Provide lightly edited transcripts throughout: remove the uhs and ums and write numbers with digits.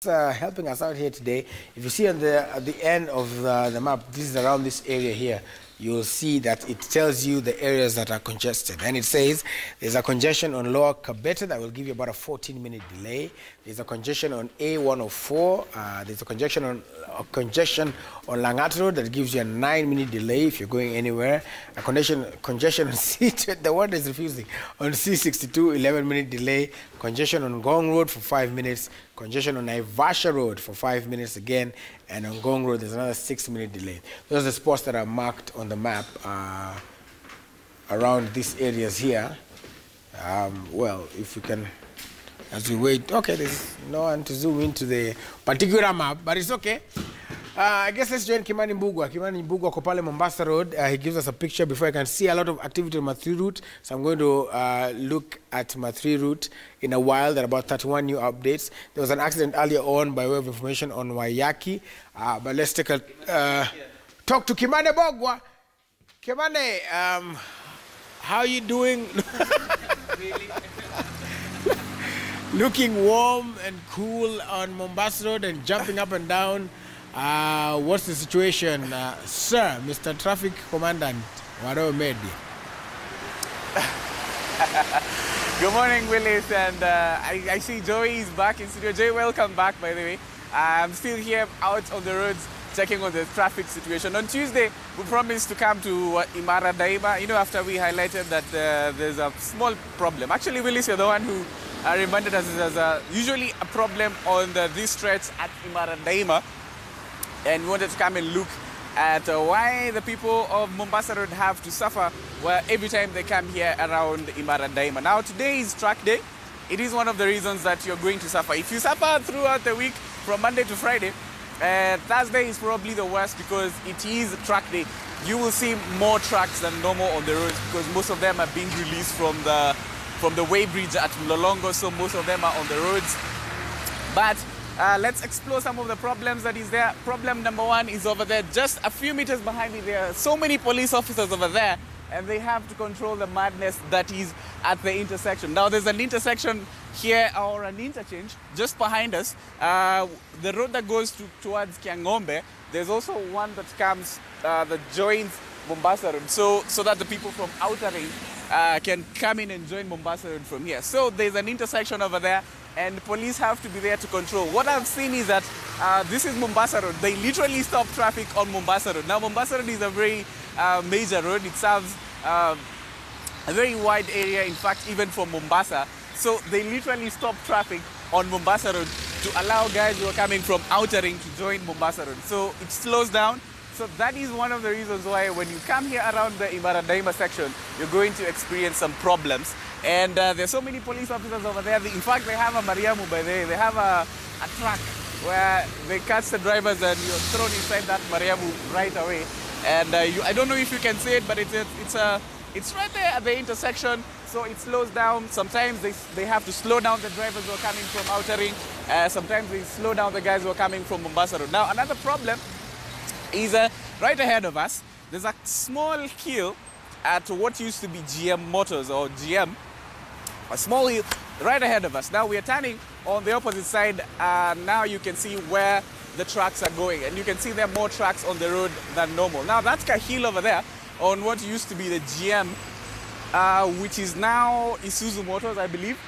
Helping us out here today. If you see on at the end of the map, this is around this area here, you'll see that it tells you the areas that are congested. And it says there's a congestion on Lower Kabete that will give you about a 14-minute delay. There's a congestion on A104. There's a congestion on Langata Road that gives you a 9-minute delay if you're going anywhere. A congestion on C2, the word is refusing, on C62, 11-minute delay. Congestion on Ngong Road for 5 minutes. Congestion on Naivasha Road for 5 minutes again. And on Ngong Road, there's another 6-minute delay. Those are the spots that are marked on the map around these areas here. Well, if we can, as we wait, okay, there's no one to zoom into the particular map, but it's okay. I guess let's join Kimani Mbugua. Kimani Mbugua Kopale Mombasa Road. He gives us a picture before I can see a lot of activity on Mathri route. So I'm going to look at Mathri route in a while. There are about 31 new updates. There was an accident earlier on by way of information on Waiyaki. But let's take a talk to Kimani Mbugua. Kimani, how are you doing? Looking warm and cool on Mombasa Road and jumping up and down. What's the situation, sir, Mr. Traffic Commandant, Waro Medi? Good morning, Willis, and I see Joey is back in studio. Joey, welcome back, by the way. I'm still here out on the roads checking on the traffic situation. On Tuesday, we promised to come to Imara Daima, you know, after we highlighted that there's a small problem. Actually, Willis, you're the one who reminded us there's usually a problem on this stretch at Imara Daima. And we wanted to come and look at why the people of Mombasa Road have to suffer every time they come here around Imara Daima. Now, today is track day. It is one of the reasons that you're going to suffer. If you suffer throughout the week, from Monday to Friday, Thursday is probably the worst because it is track day. You will see more trucks than normal on the roads because most of them are being released from the weighbridge at Mlolongo, so most of them are on the roads. But let's explore some of the problems that is there. Problem number one is over there, just a few meters behind me. There are so many police officers over there, and they have to control the madness that is at the intersection. Now, there's an intersection here, or an interchange, just behind us. The road that goes towards Kiangombe, there's also one that comes, that joins Mombasa Road, so that the people from Outer Ring can come in and join Mombasa Road from here. So there's an intersection over there, and police have to be there to control. What I've seen is that this is Mombasa Road. They literally stop traffic on Mombasa Road. Now, Mombasa Road is a very major road. It serves a very wide area, in fact, even for Mombasa. So they literally stop traffic on Mombasa Road to allow guys who are coming from Outer Ring to join Mombasa Road. So it slows down. So that is one of the reasons why when you come here around the Imara Daima section, you're going to experience some problems. And there's so many police officers over there. In fact, they have a Mariamu by there. They have a truck where they catch the drivers and you're thrown inside that Mariamu right away. And I don't know if you can see it, but it's right there at the intersection. So it slows down. Sometimes they have to slow down the drivers who are coming from Outer Ring. Sometimes they slow down the guys who are coming from Mombasa Road. Now, another problem is right ahead of us. There's a small hill at what used to be GM Motors or GM. A small hill right ahead of us. Now we are turning on the opposite side. Now you can see where the trucks are going, and you can see there are more trucks on the road than normal. Now that's a hill over there on what used to be the GM, which is now Isuzu Motors, I believe.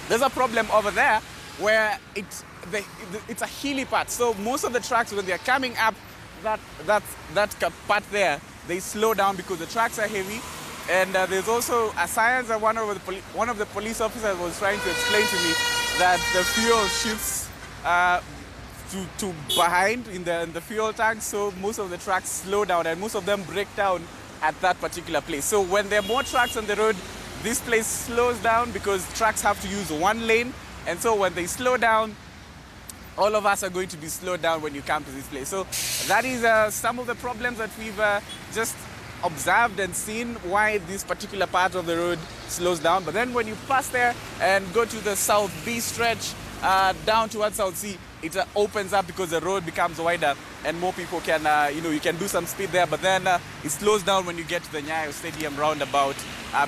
There's a problem over there where it's a hilly part. So most of the trucks, when they're coming up that part there, they slow down because the trucks are heavy. And there's also a science that one of the police officers was trying to explain to me that the fuel shifts to behind in the fuel tank, so most of the trucks slow down and most of them break down at that particular place. So when there are more trucks on the road, this place slows down because trucks have to use one lane, and so when they slow down, all of us are going to be slowed down when you come to this place. So that is some of the problems that we've just observed and seen why this particular part of the road slows down. But then when you pass there and go to the South B stretch down towards South C, it opens up because the road becomes wider and more people can, you can do some speed there. But then it slows down when you get to the Nyayo Stadium roundabout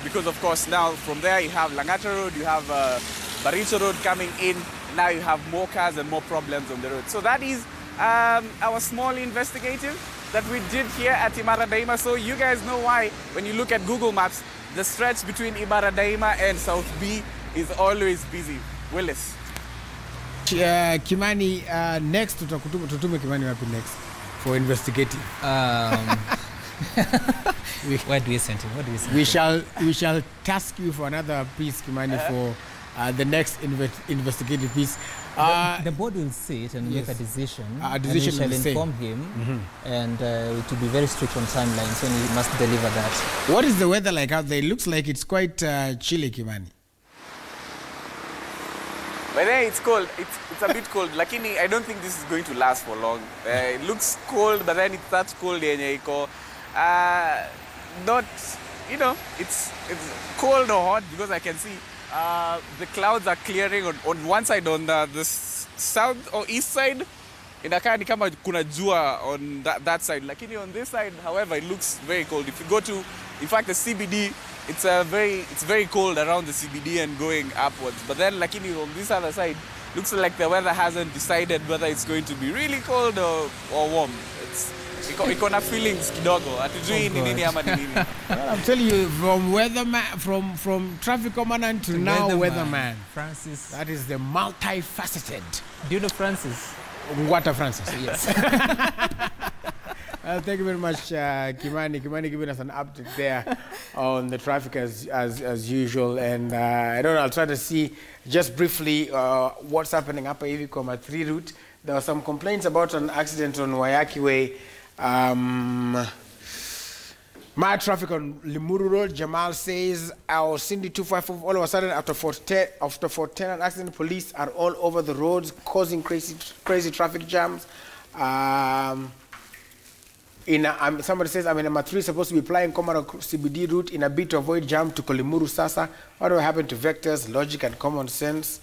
because, of course, now from there you have Langata Road, you have Baricho Road coming in. now you have more cars and more problems on the road. So that is our small investigative that we did here at Imara Daima. So you guys know why when you look at Google Maps, the stretch between Imara Daima and South B is always busy. Willis. Kimani, next tutume Kimani wapi next for investigative. Where do we send him? What do we send We shall task you for another piece, Kimani, for the next investigative piece. The board will sit and make a decision. A decision and we shall inform him, and it will be very strict on timelines, and he must deliver that. What is the weather like out there? It looks like it's quite chilly, Kimani. But then it's cold. It's a bit cold. Lakini, I don't think this is going to last for long. It looks cold, but then it's that cold yenye iko. Not, you know, it's cold or hot because I can see the clouds are clearing on one side, on the south or east side. Inakaa ni kama kuna jua on that side. Lakini on this side, however, it looks very cold. If you go to, in fact, the CBD, it's very cold around the CBD and going upwards. But then, lakini on this other side, looks like the weather hasn't decided whether it's going to be really cold or warm. Iko na feelings kidogo. Hatujui ni nini ama ni nini. I'm telling you, from weatherman, from traffic commandant to now weatherman. Francis. That is the multifaceted. Do you know Francis? Ngwata Francis. Yes. Thank you very much, Kimani. Kimani giving us an update there on the traffic as usual. And I don't know, I'll try to see just briefly what's happening up Hivi Koma 3 route. There were some complaints about an accident on Wayaki Way. Mad traffic on Limuru Road. Jamal says our Cindy 254 all of a sudden after 410 an accident, police are all over the roads causing crazy traffic jams. Somebody says I'm in a 3 supposed to be applying Komaro CBD route in a bit to avoid jam to Kolimuru Sasa. What will happen to vectors, logic and common sense?